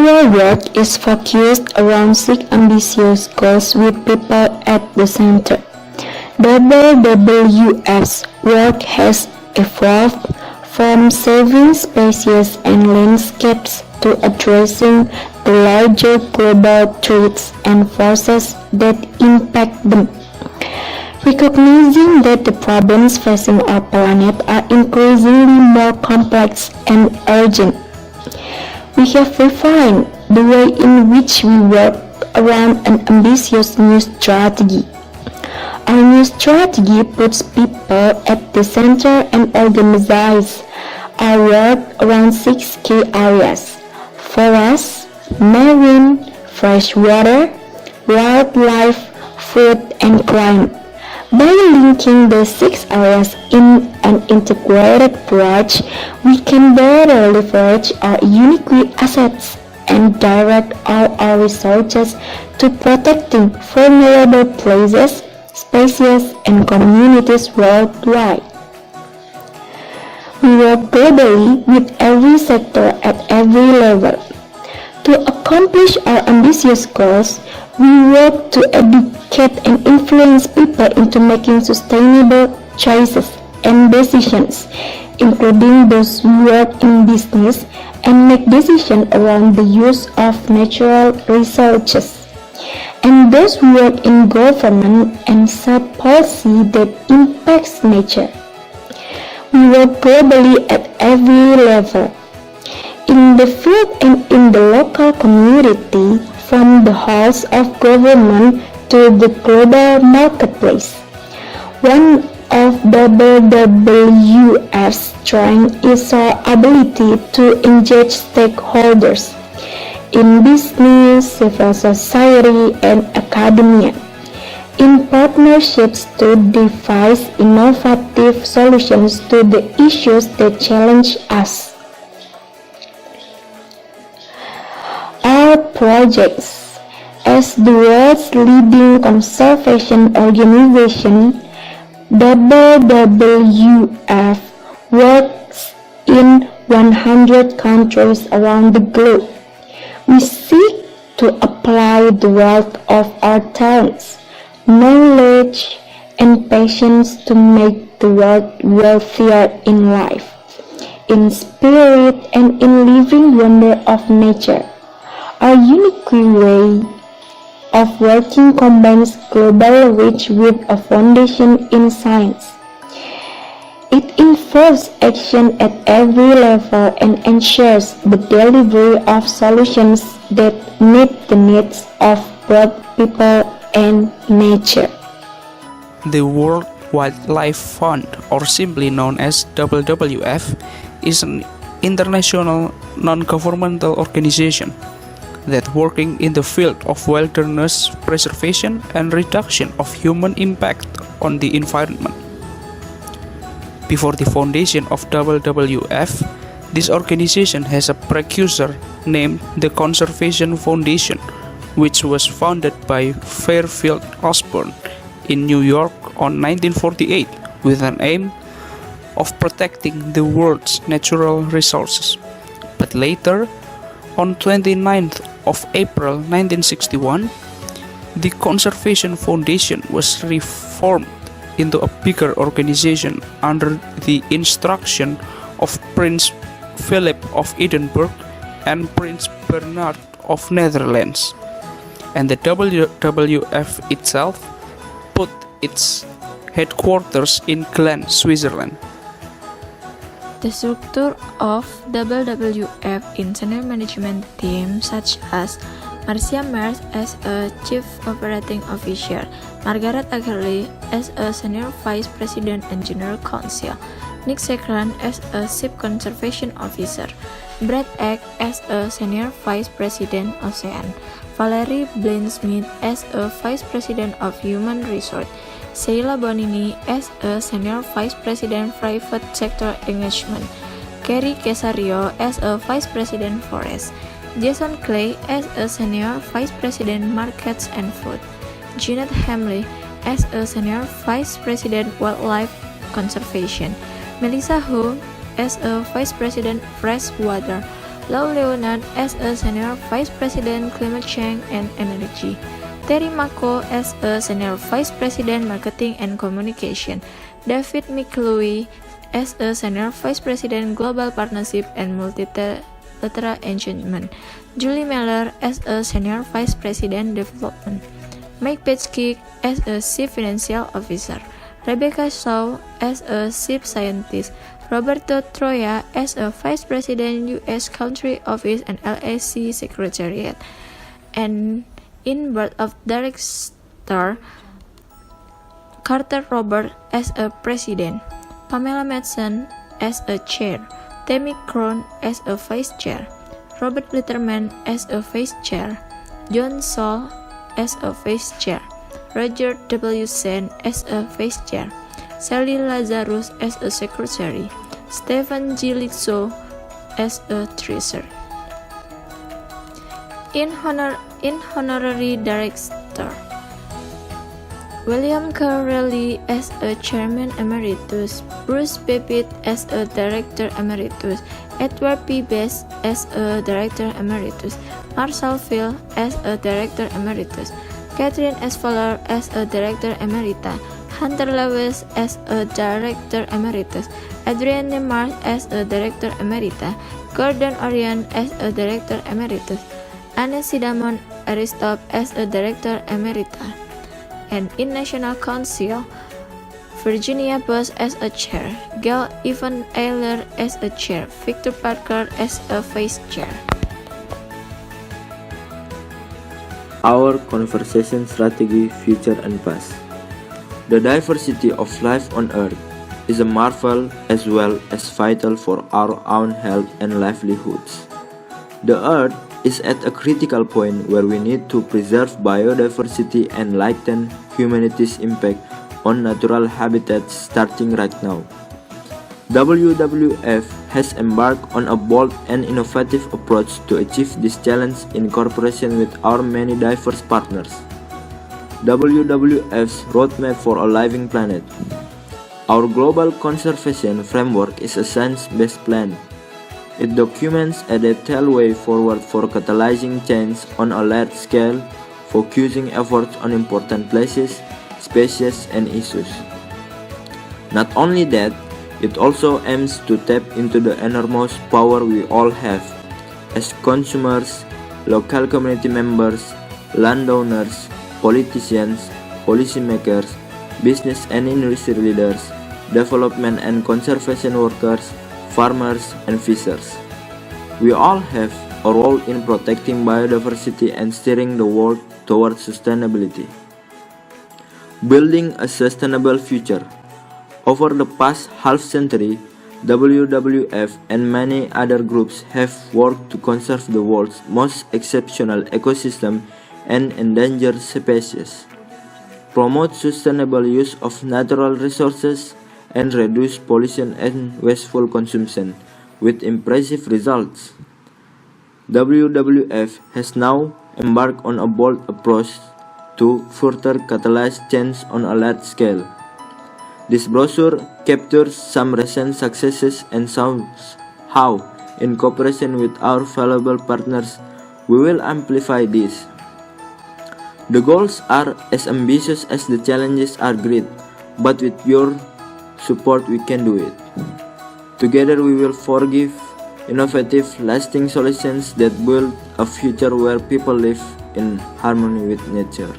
Our work is focused around 6 ambitious goals with people at the center. WWF's work has evolved from saving species and landscapes to addressing the larger global threats and forces that impact them. Recognizing that the problems facing our planet are increasingly more complex and urgent, we have refined the way in which we work around an ambitious new strategy. Our new strategy puts people at the center and organizes our work around 6 key areas: forest, marine, freshwater, wildlife, food, and climate. By linking the 6 areas in an integrated approach, we can better leverage our unique assets and direct all our resources to protecting vulnerable places, species, and communities worldwide. We work globally with every sector at every level. To accomplish our ambitious goals, we work to educate and influence people into making sustainable choices and decisions, including those who work in business and make decisions around the use of natural resources, and those who work in government and set policy that impacts nature. We work globally at every level, in the field and in the local community, from the halls of government to the global marketplace. One of WWF's strengths is our ability to engage stakeholders in business, civil society, and academia in partnerships to devise innovative solutions to the issues that challenge us. Our projects as the world's leading conservation organization, WWF works in 100 countries around the globe. We seek to apply the wealth of our talents, knowledge, and patience to make the world wealthier in life, in spirit, and in living wonder of nature. Our unique way of working combines global reach with a foundation in science. It involves action at every level and ensures the delivery of solutions that meet the needs of both people and nature. The World Wildlife Fund, or simply known as WWF, is an international non-governmental organization that working in the field of wilderness preservation and reduction of human impact on the environment. Before the foundation of WWF, this organization has a precursor named the Conservation Foundation, which was founded by Fairfield Osborn in New York on 1948 with an aim of protecting the world's natural resources. But later, on 29th of April 1961, the Conservation Foundation was reformed into a bigger organization under the instruction of Prince Philip of Edinburgh and Prince Bernard of Netherlands. And the WWF itself put its headquarters in Gland, Switzerland. The structure of WWF in senior management team such as Marcia Mers as a Chief Operating Officer, Margaret Agerley as a Senior Vice President and General Counsel, Nick Sekran as a Chief Conservation Officer, Brad Eck as a Senior Vice President Ocean, Valerie Blaine-Smith as a Vice President of Human Resources, Sheila Bonini as a Senior Vice President Private Sector Engagement, Kerry Cesario as a Vice President Forest, Jason Clay as a Senior Vice President Markets and Food, Jeanette Hamley as a Senior Vice President Wildlife Conservation, Melissa Hu as a Vice President Freshwater, Lau Leonard as a Senior Vice President Climate Change and Energy, Terry Mako as a Senior Vice President Marketing and Communication, David McLewy as a Senior Vice President Global Partnership and Multilateral Engagement, Julie Meller as a Senior Vice President Development, Mike Petschke as a Chief Financial Officer, Rebecca Shaw as a Chief Scientist, Roberto Troya as a Vice President U.S. Country Office and LAC Secretariat, and in Board of Directors, Carter Robert as a President, Pamela Madsen as a Chair, Tammy Krohn as a Vice Chair, Robert Litterman as a Vice Chair, John Saul as a Vice Chair, Roger W. Sen as a Vice Chair, Sally Lazarus as a Secretary, Stephen G. Lizzo as a Treasurer. In Honorary Director, William Carelli as a Chairman Emeritus, Bruce Babbitt as a Director Emeritus, Edward P. Best as a Director Emeritus, Marshall Phil as a Director Emeritus, Catherine S. Fuller as a Director Emerita, Hunter Lewis as a Director Emeritus, Adrienne Mars as a Director Emerita, Gordon Orion as a Director Emeritus, Anne Sidamon Aristop as a Director Emerita, and in National Council, Virginia Bush as a Chair, Gail Evan Ayler as a Chair, Victor Parker as a Vice Chair. Our conversation strategy, future and past. The diversity of life on Earth is a marvel as well as vital for our own health and livelihoods. The Earth is at a critical point where we need to preserve biodiversity and lighten humanity's impact on natural habitats starting right now. WWF has embarked on a bold and innovative approach to achieve this challenge in cooperation with our many diverse partners. WWF's Roadmap for a Living Planet. Our global conservation framework is a science-based plan. It documents a detailed way forward for catalyzing change on a large scale, focusing efforts on important places, species, and issues. Not only that, it also aims to tap into the enormous power we all have as consumers, local community members, landowners, politicians, policymakers, business and industry leaders, development and conservation workers, farmers, and fishers. We all have a role in protecting biodiversity and steering the world towards sustainability. Building a sustainable future. Over the past half-century, WWF and many other groups have worked to conserve the world's most exceptional ecosystem and endangered species, promote sustainable use of natural resources, and reduce pollution and wasteful consumption, with impressive results. WWF has now embarked on a bold approach to further catalyze change on a large scale. This brochure captures some recent successes and shows how, in cooperation with our valuable partners, we will amplify this. The goals are as ambitious as the challenges are great, but with your support we can do it. Together we will forgive innovative, lasting solutions that build a future where people live in harmony with nature.